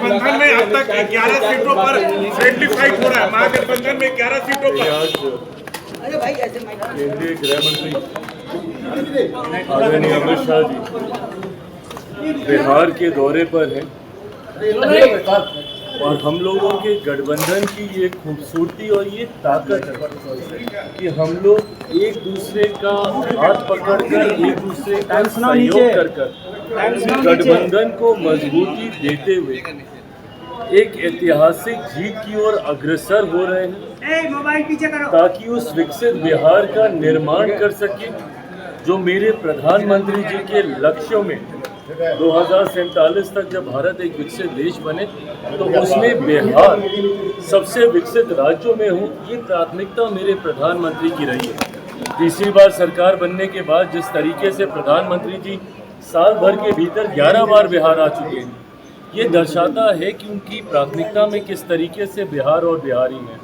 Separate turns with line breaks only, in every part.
महागठबंधन में अब तक 11 सीटों पर फ्रेंडली फाइट हो रहा है। महागठबंधन में 11 सीटों पर
केंद्रीय गृह मंत्री आदरणीय अमित शाह जी बिहार के दौरे पर हैं और हम लोगों के गठबंधन की ये खूबसूरती और ये ताकत है कि हम लोग एक दूसरे का हाथ पकड़कर एक दूसरे का सहयोग कर गठबंधन को मजबूती देते हुए एक ऐतिहासिक जीत की ओर अग्रसर हो रहे हैं ताकि उस विकसित बिहार का निर्माण कर सके जो मेरे प्रधानमंत्री जी के लक्ष्यों में 2047 तक जब भारत एक विकसित देश बने तो उसमें बिहार सबसे विकसित राज्यों में हो, ये प्राथमिकता मेरे प्रधानमंत्री की रही है। तीसरी बार सरकार बनने के बाद जिस तरीके से प्रधानमंत्री जी साल भर के भीतर 11 बार बिहार आ चुके हैं, ये दर्शाता है कि उनकी प्राथमिकता में किस तरीके से बिहार और बिहारी हैं।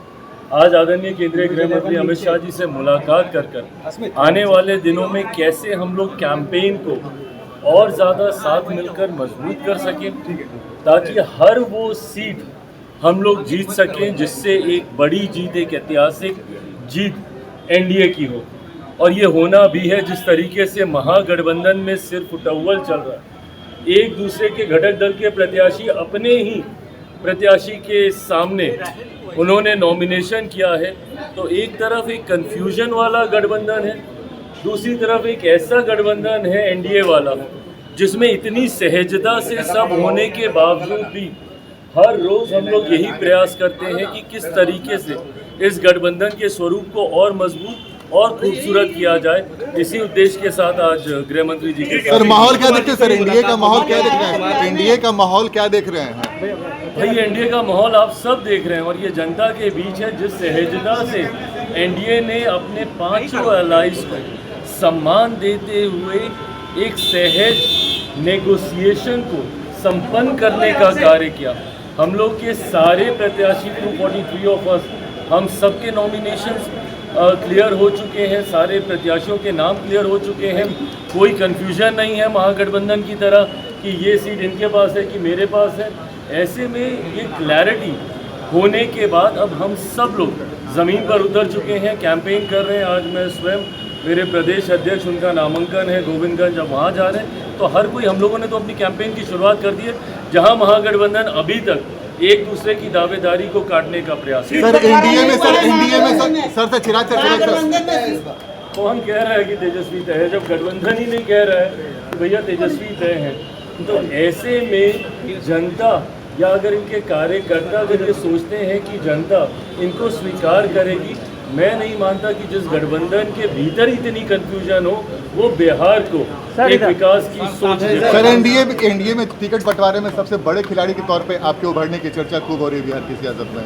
आज आदरणीय केंद्रीय गृह मंत्री अमित शाह जी से मुलाकात कर आने वाले दिनों में कैसे हम लोग कैंपेन को और ज़्यादा साथ मिलकर मजबूत कर सकें ताकि हर वो सीट हम लोग जीत सकें जिससे एक बड़ी जीत, एक ऐतिहासिक जीत एनडीए की हो। और ये होना भी है जिस तरीके से महागठबंधन में सिर्फ उटव्वल चल रहा है। एक दूसरे के घटक दल के प्रत्याशी अपने ही प्रत्याशी के सामने उन्होंने नॉमिनेशन किया है, तो एक तरफ एक कन्फ्यूजन वाला गठबंधन है, दूसरी तरफ एक ऐसा गठबंधन है एनडीए वाला जिसमें इतनी सहजता से सब होने के बावजूद भी हर रोज़ हम लोग यही प्रयास करते हैं कि किस तरीके से इस गठबंधन के स्वरूप को और मजबूत और खूबसूरत किया जाए। इसी उद्देश्य के साथ आज गृह मंत्री जी के
सर माहौल क्या देखते हैं? सर एनडीए का माहौल क्या देख रहे हैं? एनडीए का माहौल क्या देख रहे हैं?
भाई एनडीए का माहौल आप सब देख रहे हैं और ये जनता के बीच है। जिस सहजता से एनडीए ने अपने 5 एलाइज को सम्मान देते हुए एक सहज नेगोशिएशन को संपन्न करने का कार्य किया। हम लोग के सारे प्रत्याशी 243 ऑफ अस, हम सबके नॉमिनेशंस क्लियर हो चुके हैं, सारे प्रत्याशियों के नाम क्लियर हो चुके हैं। कोई कन्फ्यूजन नहीं है महागठबंधन की तरह कि ये सीट इनके पास है कि मेरे पास है। ऐसे में ये क्लैरिटी होने के बाद अब हम सब लोग ज़मीन पर उतर चुके हैं, कैंपेन कर रहे हैं। आज मैं स्वयं, मेरे प्रदेश अध्यक्ष, उनका नामांकन है गोविंदगंज, अब वहाँ जा रहे हैं। तो हर कोई, हम लोगों ने तो अपनी कैंपेन की शुरुआत कर दी है, जहाँ महागठबंधन अभी तक एक दूसरे की दावेदारी को काटने का प्रयास है।
सर एनडीए में सर चिराग
कौन कह रहा है कि तेजस्वी तय है, जब गठबंधन ही नहीं कह रहा है कि भैया तेजस्वी तय है। तो ऐसे में जनता या अगर इनके कार्यकर्ता अगर ये सोचते हैं कि जनता इनको स्वीकार करेगी, मैं नहीं मानता कि जिस गठबंधन के भीतर इतनी कंफ्यूजन हो वो बिहार को एक विकास की सोच।
सर एनडीए में टिकट बंटवारे में सबसे बड़े खिलाड़ी के तौर पे आपके उभरने की चर्चा खूब हो रही है बिहार की सियासत में।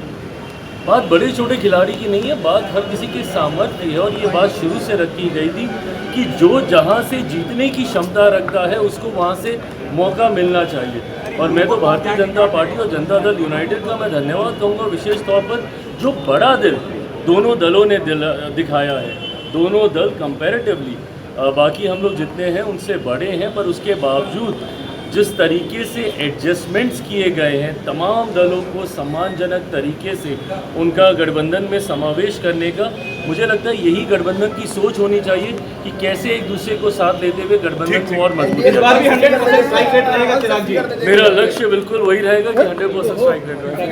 बात बड़े छोटे खिलाड़ी की नहीं है, बात हर किसी के सामर्थ्य है। और ये बात शुरू से रखी गई थी कि जो जहाँ से जीतने की क्षमता रखता है उसको वहाँ से मौका मिलना चाहिए। और मैं तो भारतीय जनता पार्टी और जनता दल यूनाइटेड का मैं धन्यवाद कहूँगा विशेष तौर पर, जो बड़ा दिल दोनों दलों ने दिखाया है। दोनों दल कंपैरेटिवली बाकी हम लोग जितने हैं उनसे बड़े हैं, पर उसके बावजूद जिस तरीके से एडजस्टमेंट्स किए गए हैं, तमाम दलों को सम्मानजनक तरीके से उनका गठबंधन में समावेश करने का, मुझे लगता है यही गठबंधन की सोच होनी चाहिए कि कैसे एक दूसरे को साथ लेते हुए गठबंधन को और मजबूत।
इस बार भी 100% स्ट्राइक रेट रहेगा चिराग जी?
मेरा लक्ष्य बिल्कुल वही रहेगा कि 100% स्ट्राइक रेट रहेगा।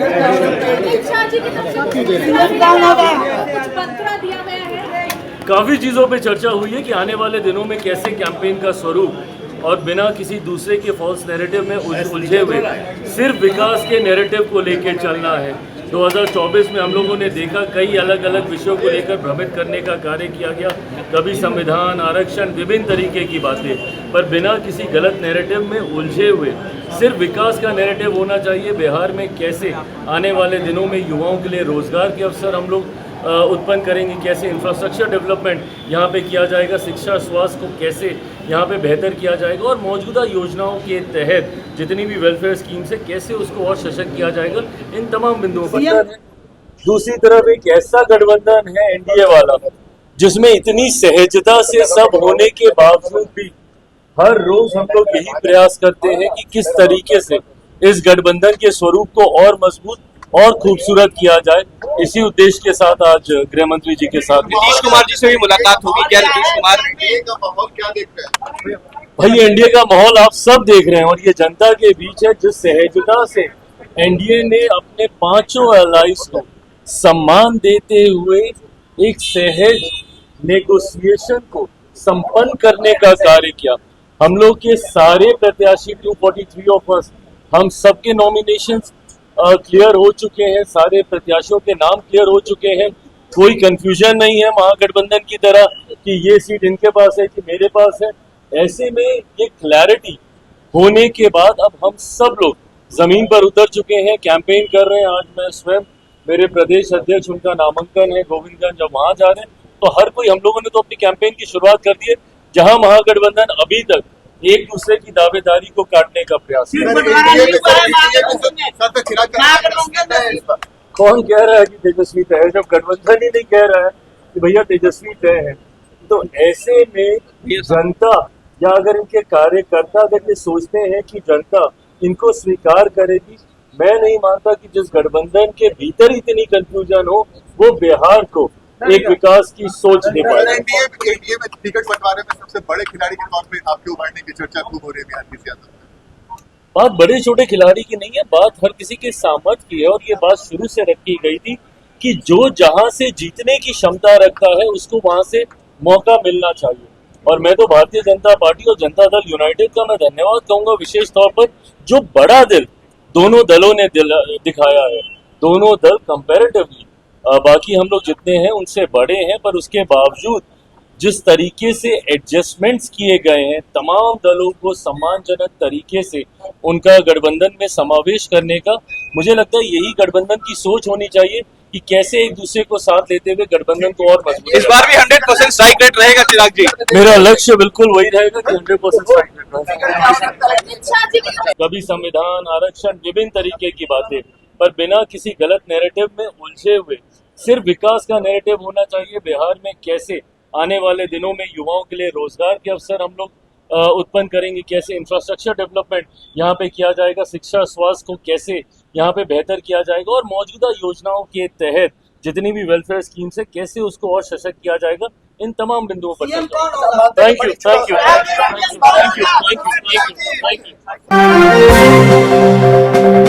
काफ़ी चीज़ों पे चर्चा हुई है कि आने वाले दिनों में कैसे कैंपेन का स्वरूप और बिना किसी दूसरे के फॉल्स नैरेटिव में उलझे हुए सिर्फ विकास के नैरेटिव को लेकर चलना है। 2024 में हम लोगों ने देखा कई अलग अलग विषयों को लेकर भ्रमित करने का कार्य किया गया, कभी संविधान, आरक्षण, विभिन्न तरीके की बातें, पर बिना किसी गलत नैरेटिव में उलझे हुए सिर्फ विकास का नैरेटिव होना चाहिए। बिहार में कैसे आने वाले दिनों में युवाओं के लिए रोजगार के अवसर हम लोग उत्पन्न करेंगे, कैसे इंफ्रास्ट्रक्चर डेवलपमेंट यहाँ पे किया जाएगा, शिक्षा स्वास्थ्य को कैसे यहाँ पे बेहतर किया जाएगा और मौजूदा योजनाओं के तहत जितनी भी वेलफेयर स्कीम्स है कैसे उसको और सशक्त किया जाएगा, इन तमाम बिंदुओं पर। दूसरी तरफ एक ऐसा गठबंधन है एनडीए वाला जिसमें इतनी सहजता से सब होने के बावजूद भी हर रोज हम लोग यही प्रयास करते हैं कि किस तरीके से इस गठबंधन के स्वरूप को और मजबूत और खूबसूरत किया जाए, इसी उद्देश्य के साथ आज गृह मंत्री जी के साथ
नीतीश कुमार जी से भी मुलाकात होगी क्या? नीतीश कुमार
एनडीए का माहौल क्या देख रहे हैं?
भाई एनडीए का माहौल आप सब देख रहे हैं और ये जनता के बीच है। जिस सहजता से एनडीए ने अपने पांचों एलाइज को सम्मान देते हुए एक सहज नेगोशिएशन को संपन्न करने का कार्य किया। हम लोग के सारे प्रत्याशी 243 ऑफ अस, हम सबके नॉमिनेशंस क्लियर हो चुके हैं, सारे प्रत्याशियों के नाम क्लियर हो चुके हैं। कोई कंफ्यूजन नहीं है महागठबंधन की तरह कि ये सीट इनके पास है कि मेरे पास है। ऐसे में ये क्लैरिटी होने के बाद अब हम सब लोग जमीन पर उतर चुके हैं, कैंपेन कर रहे हैं। आज मैं स्वयं, मेरे प्रदेश अध्यक्ष, उनका नामांकन है गोविंदगंज, जब वहां जा रहे हैं तो हर कोई, हम लोगों ने तो अपनी कैंपेन की शुरुआत कर दी है। जहां महागठबंधन अभी तक एक दूसरे की दावेदारी को काटने का प्रयास कर कौन कह रहा है कि तेजस्वी तय है, जब गठबंधन ही नहीं कह रहा है कि भैया तेजस्वी तय है। तो ऐसे में जनता या अगर इनके कार्यकर्ता अगर ये सोचते हैं कि जनता इनको स्वीकार करेगी, मैं नहीं मानता कि जिस गठबंधन के भीतर इतनी कंफ्यूजन हो वो बिहार को एक विकास की सोच दे पाए।
एनडीए में टिकट बंटवारे में सबसे बड़े खिलाड़ी के तौर पे आपके उभरने की चर्चा खूब हो रही है बिहार की सियासत में।
बात बड़े छोटे खिलाड़ी की नहीं है, बात हर किसी के सामर्थ्य की है। और ये बात शुरू से रखी गई थी कि जो जहां से जीतने की क्षमता रखता है उसको वहां से मौका मिलना चाहिए। और मैं तो भारतीय जनता पार्टी और जनता दल यूनाइटेड का मैं धन्यवाद कहूंगा विशेष तौर पर, जो बड़ा दिल दोनों दलों ने दिखाया है। दोनों दल कंपैरेटिवली बाकी हम लोग जितने हैं उनसे बड़े हैं, पर उसके बावजूद जिस तरीके से एडजस्टमेंट्स किए गए हैं, तमाम दलों को सम्मानजनक तरीके से उनका गठबंधन में समावेश करने का, मुझे लगता है यही गठबंधन की सोच होनी चाहिए कि कैसे एक दूसरे को साथ लेते हुए गठबंधन को और मजबूत।
इस बार भी 100% स्ट्राइक रेट रहेगा चिराग जी?
मेरा लक्ष्य बिल्कुल वही रहेगा कि 100% स्ट्राइक रेट। कभी संविधान, आरक्षण, विभिन्न तरीके की बातें, पर बिना किसी गलत नैरेटिव में उलझे हुए सिर्फ विकास का नैरेटिव होना चाहिए। बिहार में कैसे आने वाले दिनों में युवाओं के लिए रोजगार के अवसर हम लोग उत्पन्न करेंगे, कैसे इंफ्रास्ट्रक्चर डेवलपमेंट यहाँ पे किया जाएगा, शिक्षा स्वास्थ्य को कैसे यहाँ पे बेहतर किया जाएगा, और मौजूदा योजनाओं के तहत जितनी भी वेलफेयर स्कीम्स है कैसे उसको और सशक्त किया जाएगा, इन तमाम बिंदुओं पर। Thank you, thank you, thank you, thank you, thank you, thank you, thank you.